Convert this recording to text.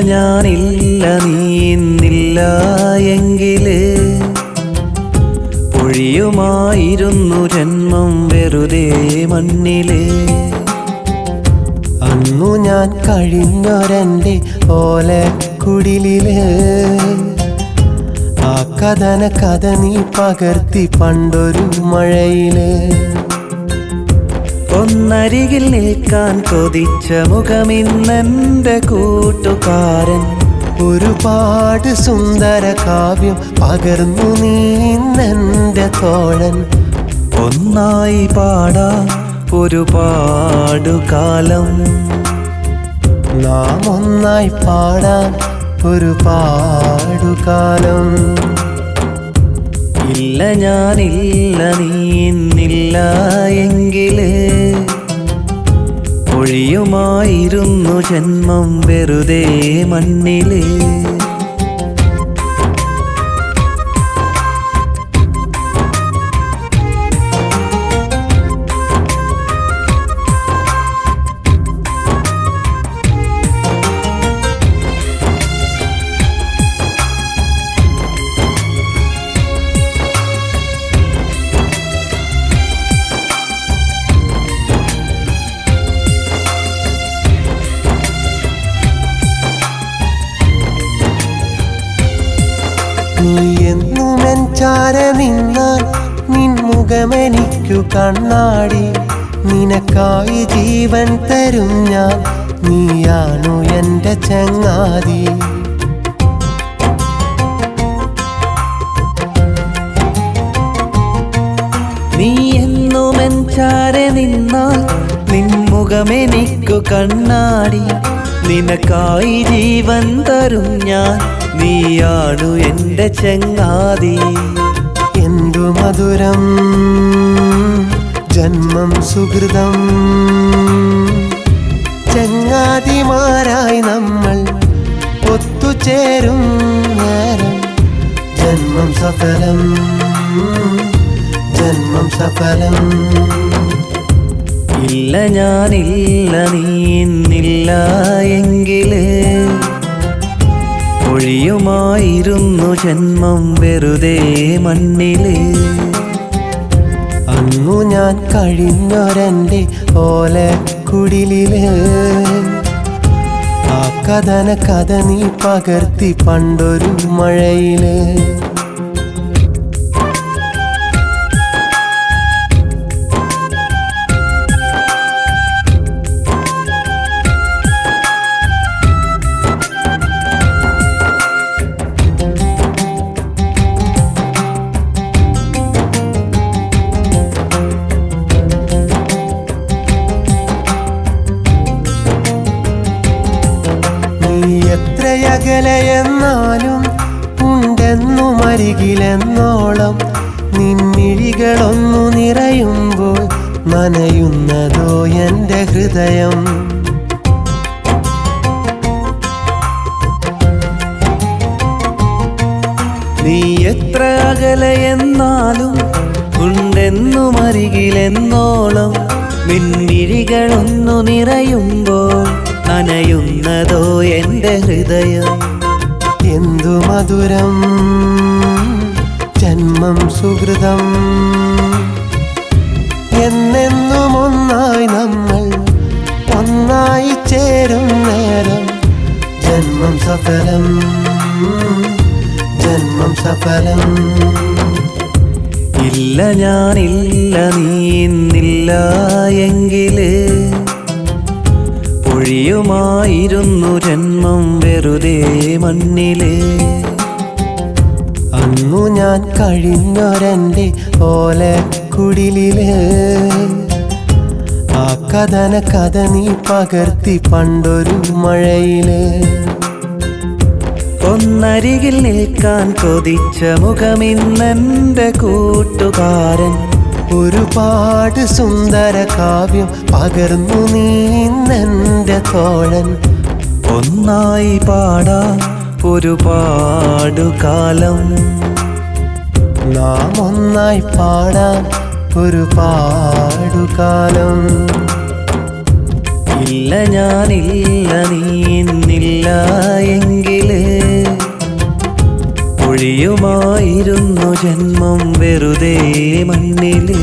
ഞാനില്ല നീ ഇന്നില്ല എങ്കില് പൊഴിയുമായിരുന്നു ജന്മം വെറുതെ മണ്ണില്. അന്നു ഞാൻ കഴിഞ്ഞൊരെൻ്റെ ഓലക്കുടിലില് ആ കഥ നീ പകർത്തി പണ്ടൊരു മഴയില്. ഒന്നരികിൽ നിൽക്കാൻ കൊതിച്ച മുഖമിന്നെൻ്റെ കൂട്ടുകാരൻ. ഒരുപാട് സുന്ദര കാവ്യം പകർന്നു നീ ഇന്നെൻ്റെ തോഴൻ. ഒന്നായി പാടാം ഒരുപാടു കാലം, നാം ഒന്നായി പാടാം ഒരുപാടു കാലം. ഇല്ല ഞാനില്ല നീ ഇന്നില്ല എങ്കില് പൊഴിയുമായിരുന്നു ജന്മം വെറുതെ മണ്ണില്. നീ എന്നുമെൻ ചാര നിന്നാൽ നിൻ മുഖമെനിക്കു കണ്ണാടി. നിനക്കായി ജീവൻ തരും ഞാൻ, നീയാണു എൻ്റെ ചങ്ങാതി. നീ എന്നുമെൻ ചാരെ നിന്നാൽ നിൻ മുഖമെനിക്കു കണ്ണാടി. നിനക്കായി ജീവൻ തരും ഞാൻ, നീയാണു എൻ്റെ ചങ്ങാതി. എന്തു മധുരം ജന്മം സുഹൃതം, ചങ്ങാതിമാരായി നമ്മൾ ഒത്തുചേരും നേരം. ജന്മം സഫലം ജന്മം സഫലം. ഇല്ല ഞാനില്ല നീ ഇന്നില്ല എങ്കില് പൊഴിയുമായിരുന്നു ജന്മം വെറുതെ മണ്ണില്. അന്നു ഞാൻ കഴിഞ്ഞൊരെൻ്റെ ഓലക്കുടിലില് ആ കഥ നീ പകർത്തി പണ്ടൊരു മഴയില്. എത്രയകലെയെന്നാലും ഉണ്ടെന്നും അരികിലെന്നോളം നിൻമിഴികളൊന്നു നിറയുമ്പോൾ നനയുന്നതോ എൻ്റെ ഹൃദയം. നീ എത്ര അകലെയെന്നാലും ഉണ്ടെന്നും അരികിലെന്നോളം മിന്നിഴികളൊന്നു നിറയുമ്പോൾ നനയുന്നതോ എൻ്റെ ഹൃദയം. എന്തു മധുരം ജന്മം സുഹൃതം, എന്നെന്നും ഒന്നായി നമ്മൾ ഒന്നായി ചേരും നേരം. ജന്മം സഫലം ജന്മം സഫലം. ഇല്ല ഞാനില്ല നീ ഇന്നില്ല എങ്കില് പൊഴിയുമായിരുന്നു ജന്മം വെറുതെ മണ്ണില്. അന്നു ഞാൻ കഴിഞ്ഞൊരെൻ്റെ ഓലക്കുടിലില് ആ കഥ നീ പകർത്തി പണ്ടൊരു മഴയില്. ഒന്നരികിൽ നിൽക്കാൻ കൊതിച്ച മുഖമിന്നെൻ്റെ കൂട്ടുകാരൻ. ഒരുപാട് സുന്ദര കാവ്യം പകർന്നു നീ ഇന്നെൻ്റെ തോഴൻ. ഒന്നായി പാടാം ഒരുപാടു കാലം, നാം ഒന്നായി പാടാം ഒരുപാടു കാലം. ഇല്ല ഞാനില്ല നീ ഇന്നില്ല എങ്കില് ഒഴിയുമായിരുന്നു ജന്മം വെറുതെ മണ്ണില്.